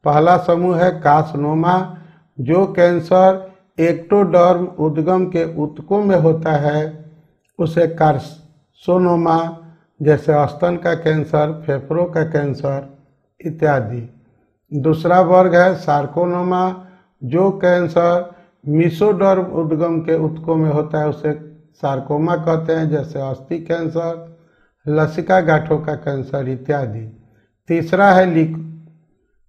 पहला समूह है कार्सिनोमा, जो कैंसर एक्टोडर्म उद्गम के ऊतकों में होता है, उसे कार्सिनोमा, जैसे स्तन का कैंसर, फेफड़ों का कैंसर इत्यादि। दूसरा वर्ग है सार्कोनोमा, जो कैंसर मीसोडर्म उद्गम के ऊतकों में होता है उसे सार्कोमा कहते हैं, जैसे अस्थि कैंसर, लसिका गांठों का कैंसर इत्यादि। तीसरा है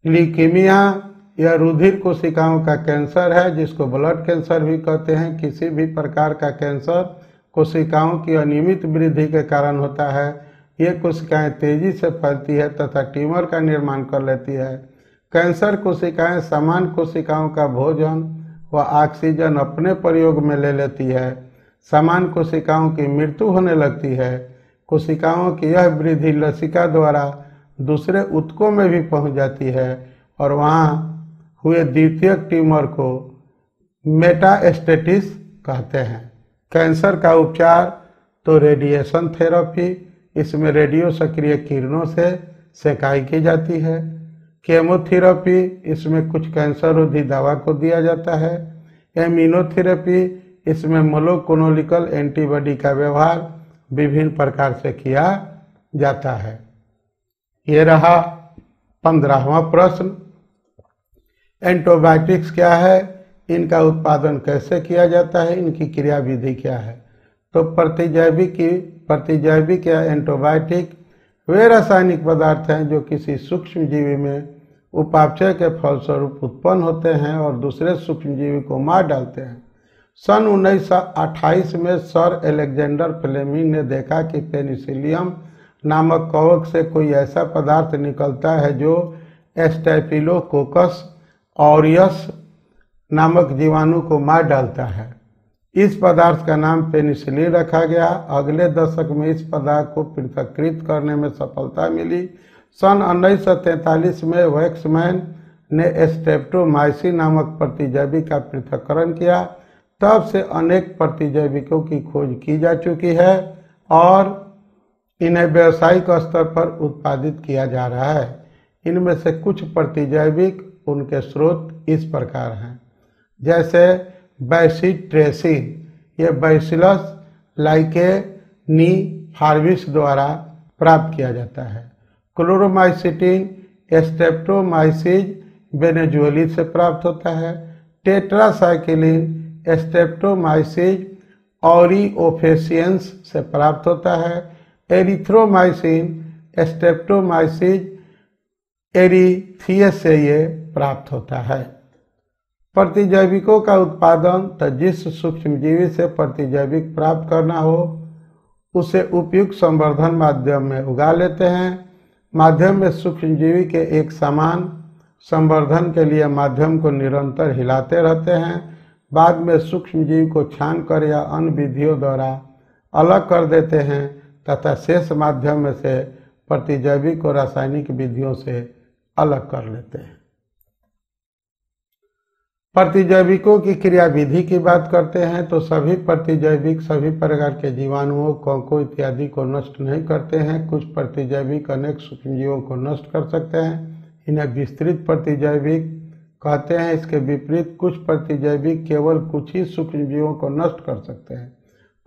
ल्यूकीमिया, यह रुधिर कोशिकाओं का कैंसर है जिसको ब्लड कैंसर भी कहते हैं। किसी भी प्रकार का कैंसर कोशिकाओं की अनियमित वृद्धि के कारण होता है। ये कोशिकाएं तेजी से फैलती है तथा ट्यूमर का निर्माण कर लेती है। कैंसर कोशिकाएं समान कोशिकाओं का भोजन व ऑक्सीजन अपने प्रयोग में ले लेती है। समान कोशिकाओं की मृत्यु होने लगती है। कोशिकाओं की यह वृद्धि लसिका द्वारा दूसरे ऊतकों में भी पहुंच जाती है और वहां हुए द्वितीयक ट्यूमर को मेटास्टेसिस कहते हैं। कैंसर का उपचार तो रेडिएशन थेरेपी, इसमें रेडियो सक्रिय किरणों से सेकाई की जाती है। केमोथेरेपी, इसमें कुछ कैंसर रोधी दवा को दिया जाता है। इम्यूनोथेरेपी, इसमें मोनोक्लोनल एंटीबॉडी का व्यवहार विभिन्न प्रकार से किया जाता है। ये रहा 15वां प्रश्न। एंटीबायोटिक्स क्या है, इनका उत्पादन कैसे किया जाता है, इनकी क्रिया विधि क्या है। तो प्रतिजैविक या एंटीबायोटिक वे रासायनिक पदार्थ हैं जो किसी सूक्ष्म जीवी में उपापचय के फलस्वरूप उत्पन्न होते हैं और दूसरे सूक्ष्म जीवी को मार डालते हैं। सन 1928 में सर अलेक्जेंडर फ्लेमिंग ने देखा कि पेनिसिलियम नामक कवक से कोई ऐसा पदार्थ निकलता है जो स्टेफिलोकोकस ऑरियस नामक जीवाणु को मार डालता है। इस पदार्थ का नाम पेनिसिलिन रखा गया। अगले दशक में इस पदार्थ को पृथक्कृत करने में सफलता मिली। सन 1943 में वैक्समैन ने स्ट्रेप्टोमाइसिन नामक प्रतिजैविक का पृथक्करण किया। तब से अनेक प्रतिजैविकों की खोज की जा चुकी है और इन्हें व्यावसायिक स्तर पर उत्पादित किया जा रहा है। इनमें से कुछ प्रतिजैविक उनके स्रोत इस प्रकार हैं, जैसे बैसिट्रेसिन, यह बैसिलस लाइकेनी फार्विस द्वारा प्राप्त किया जाता है। क्लोरोमाइसिटिन स्ट्रेप्टोमाइसिस वेनेजुएली से प्राप्त होता है। टेट्रासाइक्लिन स्ट्रेप्टोमाइसिस ऑरिओफेसियंस से प्राप्त होता है। एरिथ्रोमाइसिन स्ट्रेप्टोमाइसिस एरिथियस से ये प्राप्त होता है। प्रतिजैविकों का उत्पादन तो जिस सूक्ष्मजीवी से प्रतिजैविक प्राप्त करना हो उसे उपयुक्त संवर्धन माध्यम में उगा लेते हैं। माध्यम में सूक्ष्मजीवी के एक समान संवर्धन के लिए माध्यम को निरंतर हिलाते रहते हैं। बाद में सूक्ष्मजीव को छानकर या अन्य विधियों द्वारा अलग कर देते हैं तथा शेष माध्यम में से प्रतिजैविक और रासायनिक विधियों से अलग कर लेते हैं। प्रतिजैविकों की क्रिया विधि की बात करते हैं तो सभी प्रतिजैविक सभी प्रकार के जीवाणुओं, कवकों इत्यादि को नष्ट नहीं करते हैं। कुछ प्रतिजैविक अनेक सूक्ष्मजीवों को नष्ट कर सकते हैं, इन्हें विस्तृत प्रतिजैविक कहते हैं। इसके विपरीत कुछ प्रतिजैविक केवल कुछ ही सूक्ष्मजीवों को नष्ट कर सकते हैं।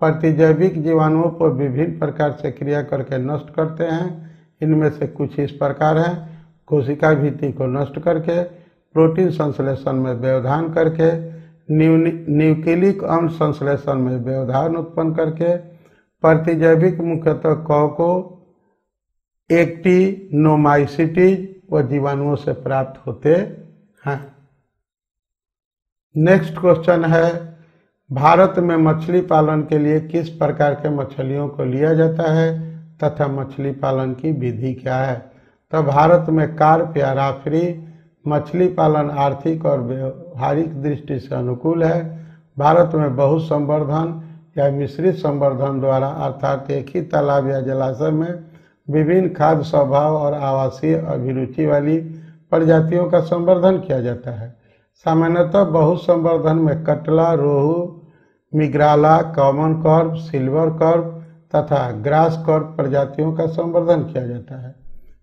प्रतिजैविक जीवाणुओं पर विभिन्न प्रकार से क्रिया करके नष्ट करते हैं। इनमें से कुछ इस प्रकार हैं: कोशिका भित्ति को नष्ट करके, प्रोटीन संश्लेषण में व्यवधान करके, न्यूक्लिक अम्ल संश्लेषण में व्यवधान उत्पन्न करके। प्रतिजैविक मुख्यतः कवकों, एक्टिनोमाइसिटीज व जीवाणुओं से प्राप्त होते हैं। नेक्स्ट क्वेश्चन है, भारत में मछली पालन के लिए किस प्रकार के मछलियों को लिया जाता है तथा मछली पालन की विधि क्या है। तो भारत में कार्प या राफ्री मछली पालन आर्थिक और व्यवहारिक दृष्टि से अनुकूल है। भारत में बहु संवर्धन या मिश्रित संवर्धन द्वारा अर्थात एक ही तालाब या जलाशय में विभिन्न खाद्य स्वभाव और आवासीय अभिरुचि वाली प्रजातियों का संवर्धन किया जाता है। सामान्यतः बहु संवर्धन में कटला, रोहू, मिग्राला, कॉमन कार्प, सिल्वर कार्प तथा ग्रास कार्प प्रजातियों का संवर्धन किया जाता है।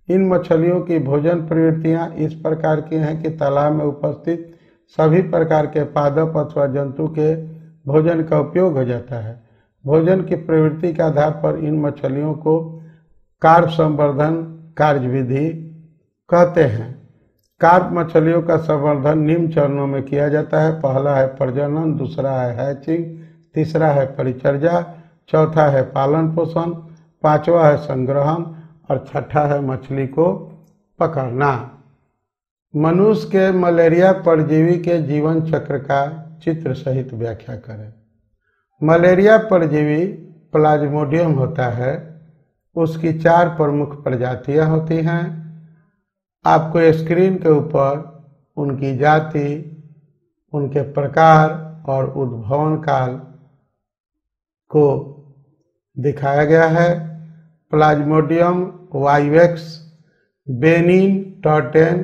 इन मछलियों की भोजन प्रवृत्तियां इस प्रकार की हैं कि तालाब में उपस्थित सभी प्रकार के पादप अथवा जंतु के भोजन का उपयोग हो जाता है। भोजन की प्रवृत्ति के आधार पर इन मछलियों को कार्प संवर्धन कार्यविधि कहते हैं। कार्प मछलियों का संवर्धन निम्न चरणों में किया जाता है। पहला है प्रजनन, दूसरा है हैचिंग, तीसरा है परिचर्या, चौथा है पालन पोषण, पांचवा है संग्रहण और छठा है मछली को पकड़ना। मनुष्य के मलेरिया परजीवी के जीवन चक्र का चित्र सहित व्याख्या करें। मलेरिया परजीवी प्लाज्मोडियम होता है, उसकी 4 प्रमुख प्रजातियां होती हैं। आपको स्क्रीन के ऊपर उनकी जाति, उनके प्रकार और उद्भवन काल को दिखाया गया है। प्लाज्मोडियम वाइवेक्स बेनिन टर्टेन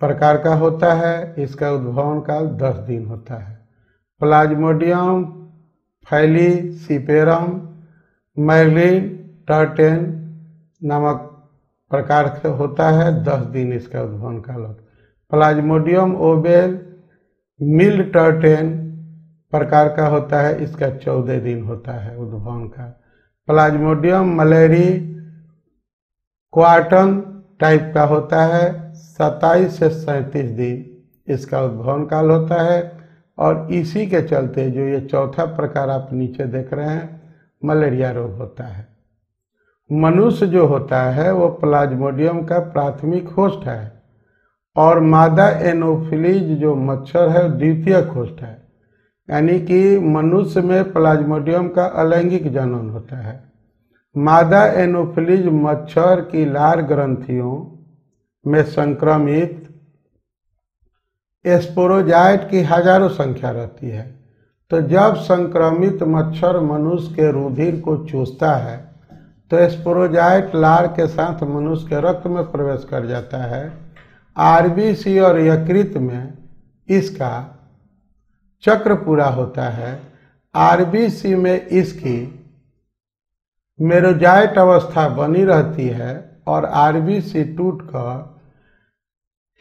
प्रकार का होता है, इसका उद्भवन काल 10 दिन होता है। प्लाज्मोडियम फैलीसिपेरम मैगलिन टर्टेन नामक प्रकार से होता है, 10 दिन इसका उद्भवन काल होता है। प्लाज्मोडियम ओवेल मिल्ड टर्टेन प्रकार का होता है, इसका 14 दिन होता है उद्भवन काल। प्लाज्मोडियम मलेरी क्वार्टन टाइप का होता है, 27 से 37 दिन इसका उद्भवन काल होता है। और इसी के चलते जो ये चौथा प्रकार आप नीचे देख रहे हैं, मलेरिया रोग होता है। मनुष्य जो होता है वो प्लाज्मोडियम का प्राथमिक होस्ट है और मादा एनोफिलीज जो मच्छर है द्वितीयक होस्ट है, यानी कि मनुष्य में प्लाज्मोडियम का अलैंगिक जनन होता है। मादा एनोफिलीज मच्छर की लार ग्रंथियों में संक्रमित स्पोरोजाइट की हजारों संख्या रहती है। तो जब संक्रमित मच्छर मनुष्य के रुधिर को चूसता है तो स्पोरोजाइट लार के साथ मनुष्य के रक्त में प्रवेश कर जाता है। आरबीसी और यकृत में इसका चक्र पूरा होता है। आरबीसी में इसकी मेरोजाइट अवस्था बनी रहती है और आरबीसी टूटकर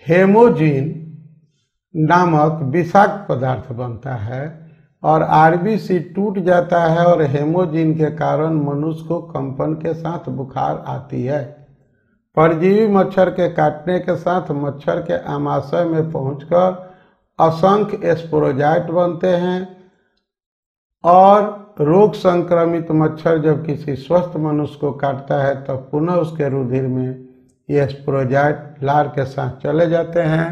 हेमोजीन नामक विषाक्त पदार्थ बनता है और आरबीसी टूट जाता है और हेमोजीन के कारण मनुष्य को कंपन के साथ बुखार आती है। परजीवी मच्छर के काटने के साथ मच्छर के आमाशय में पहुंचकर असंख्य स्पोरोजाइट बनते हैं और रोग संक्रमित मच्छर जब किसी स्वस्थ मनुष्य को काटता है तब तो पुनः उसके रुधिर में ये स्पोरोजाइट लार के साथ चले जाते हैं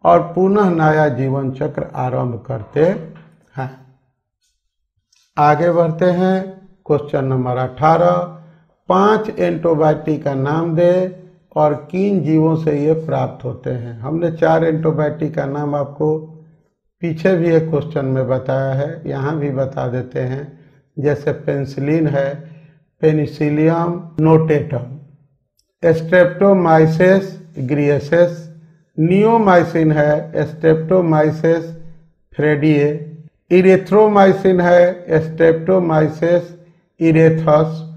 और पुनः नया जीवन चक्र आरंभ करते हैं। आगे बढ़ते हैं। क्वेश्चन नंबर 18, 5 एंटीबायोटिक का नाम दे और किन जीवों से ये प्राप्त होते हैं। हमने 4 एंटीबायोटिक का नाम आपको पीछे भी एक क्वेश्चन में बताया है, यहाँ भी बता देते हैं। जैसे पेनिसिलिन है, पेनिसिलियम नोटेटम, स्ट्रेप्टोमाइसेस ग्रिएसेस, नियोमाइसिन है, स्ट्रेप्टोमाइसेस फ्रेडिए, इरेथ्रोमाइसिन है, स्ट्रेप्टोमाइसेस इरेथस,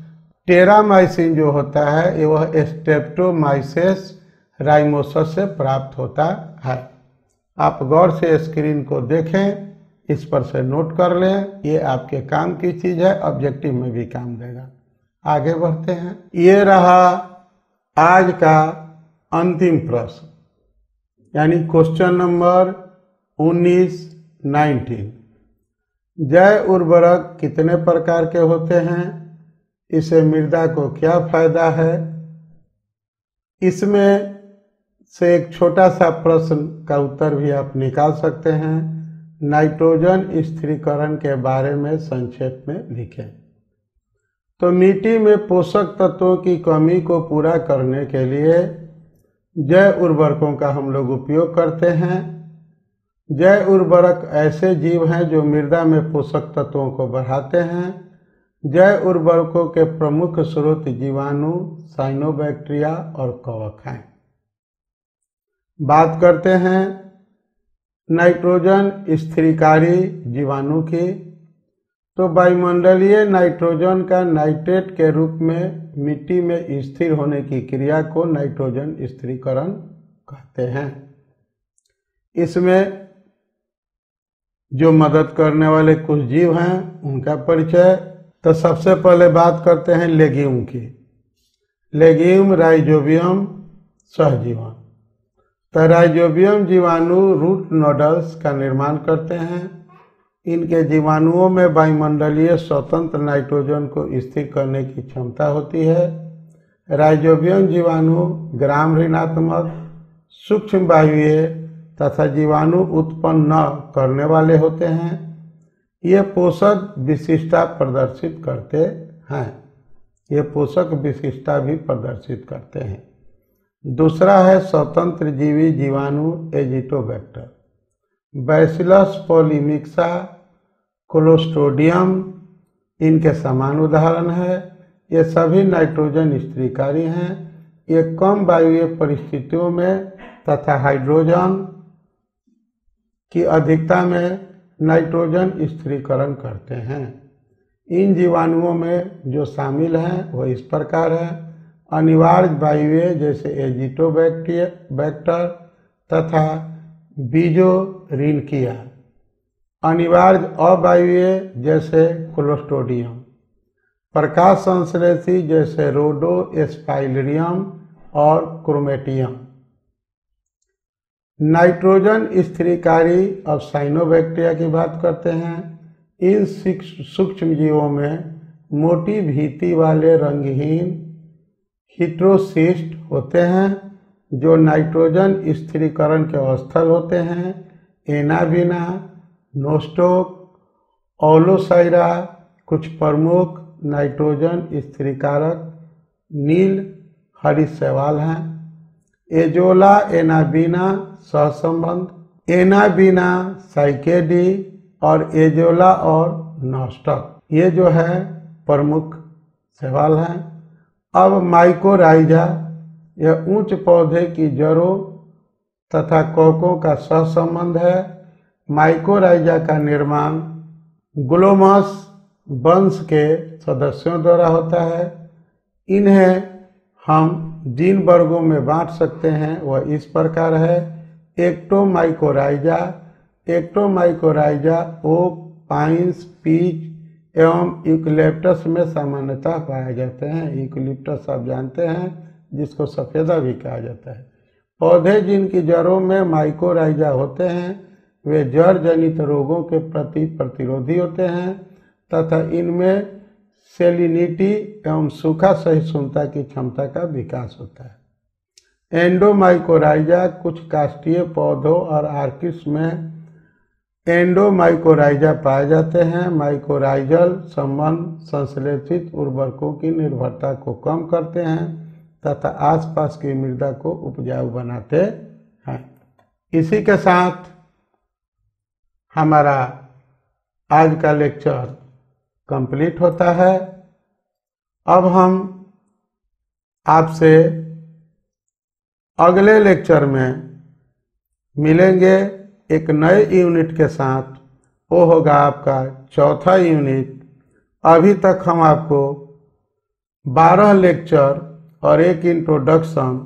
टेरामाइसिन जो होता है वह स्ट्रेप्टोमाइसेस राइमोसस से प्राप्त होता है। आप गौर से स्क्रीन को देखें, इस पर से नोट कर लें, ये आपके काम की चीज है, ऑब्जेक्टिव में भी काम देगा। आगे बढ़ते हैं। ये रहा आज का अंतिम प्रश्न, यानी क्वेश्चन नंबर 19 जैव उर्वरक कितने प्रकार के होते हैं, इसे मृदा को क्या फायदा है। इसमें से एक छोटा सा प्रश्न का उत्तर भी आप निकाल सकते हैं। नाइट्रोजन स्थिरीकरण के बारे में संक्षेप में लिखें। तो मिट्टी में पोषक तत्वों की कमी को पूरा करने के लिए जैव उर्वरकों का हम लोग उपयोग करते हैं। जैव उर्वरक ऐसे जीव हैं जो मृदा में पोषक तत्वों को बढ़ाते हैं। जैव उर्वरकों के प्रमुख स्रोत जीवाणु, साइनोबैक्टीरिया और कवक हैं। बात करते हैं नाइट्रोजन स्थिरीकारी जीवाणु की। तो वायुमंडलीय नाइट्रोजन का नाइट्रेट के रूप में मिट्टी में स्थिर होने की क्रिया को नाइट्रोजन स्थिरीकरण कहते हैं। इसमें जो मदद करने वाले कुछ जीव हैं उनका परिचय। तो सबसे पहले बात करते हैं लेग्यूम की। लेग्यूम राइजोबियम सहजीवन। तो राइजोबियम जीवाणु रूट नोडल्स का निर्माण करते हैं। इनके जीवाणुओं में वायुमंडलीय स्वतंत्र नाइट्रोजन को स्थिर करने की क्षमता होती है। राइजोबियम जीवाणु ग्राम ऋणात्मक, सूक्ष्म वायुए तथा जीवाणु उत्पन्न न करने वाले होते हैं। ये पोषक विशिष्टता प्रदर्शित करते हैं। ये पोषक विशिष्टता भी प्रदर्शित करते हैं। दूसरा है स्वतंत्र जीवी जीवाणु एजिटोबैक्टर। बैसिलस पॉलीमिक्सा, क्लोस्ट्रोडियम इनके समान उदाहरण है। ये सभी नाइट्रोजन स्थिरीकारी हैं। ये कम वायुवीय परिस्थितियों में तथा हाइड्रोजन की अधिकता में नाइट्रोजन स्थिरीकरण करते हैं। इन जीवाणुओं में जो शामिल हैं वह इस प्रकार है। अनिवार्य वायुए जैसे एजिटोबैक्टर तथा बीजोरिनकिया। अनिवार्य अवायुए जैसे क्लोस्ट्रोडियम। प्रकाश संश्लेषी जैसे रोडोस्पाइरियम और क्रोमेटियम। नाइट्रोजन स्थिरीकारी अब साइनोबैक्टीरिया की बात करते हैं। इन सूक्ष्म जीवों में मोटी भीति वाले रंगहीन हिट्रोसिस्ट होते हैं जो नाइट्रोजन स्थिरीकरण के स्थल होते हैं। एनाबिना, नोस्टोक, ओलोसाइरा कुछ प्रमुख नाइट्रोजन स्थिरीकारक नील हरित शैवाल हैं। एजोला एनाबिना सहसंबंध। एनाबिना साइकेडी और एजोला और नॉस्टक ये जो है प्रमुख शैवाल हैं। अब माइकोराइजा यह उच्च पौधे की जड़ों तथा कोकों का सहसंबंध है। माइकोराइजा का निर्माण ग्लोमस वंश के सदस्यों द्वारा होता है। इन्हें हम जिन वर्गों में बांट सकते हैं वह इस प्रकार है। Ectomycorrhiza. Ectomycorrhiza oak, pines, peach एवं यूकलिप्टस में सामान्यतः पाए जाते हैं। यूकलिप्टस आप जानते हैं जिसको सफेदा भी कहा जाता है। पौधे जिनकी जड़ों में माइकोराइजा होते हैं वे जड़ जनित रोगों के प्रति प्रतिरोधी होते हैं तथा इनमें सेलिनिटी एवं सूखा सहिष्णुता की क्षमता का विकास होता है। एंडोमाइकोराइजा कुछ काष्ठीय पौधों और आर्किड्स में एंडोमाइकोराइजा पाए जाते हैं। माइकोराइजल संबंध संश्लेषित उर्वरकों की निर्भरता को कम करते हैं तथा आसपास की मृदा को उपजाऊ बनाते हैं। इसी के साथ हमारा आज का लेक्चर कंप्लीट होता है। अब हम आपसे अगले लेक्चर में मिलेंगे एक नए यूनिट के साथ। वो होगा आपका चौथा यूनिट। अभी तक हम आपको 12 लेक्चर और एक इंट्रोडक्शन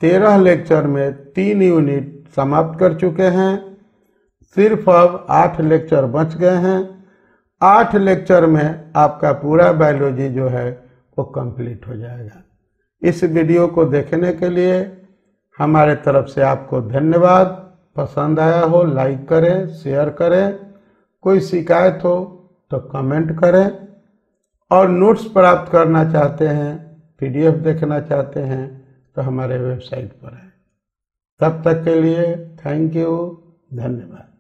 13 लेक्चर में 3 यूनिट समाप्त कर चुके हैं। सिर्फ अब 8 लेक्चर बच गए हैं। 8 लेक्चर में आपका पूरा बायोलॉजी जो है वो कंप्लीट हो जाएगा। इस वीडियो को देखने के लिए हमारे तरफ से आपको धन्यवाद। पसंद आया हो लाइक करें, शेयर करें। कोई शिकायत हो तो कमेंट करें और नोट्स प्राप्त करना चाहते हैं, पीडीएफ देखना चाहते हैं तो हमारे वेबसाइट पर है। तब तक के लिए थैंक यू, धन्यवाद।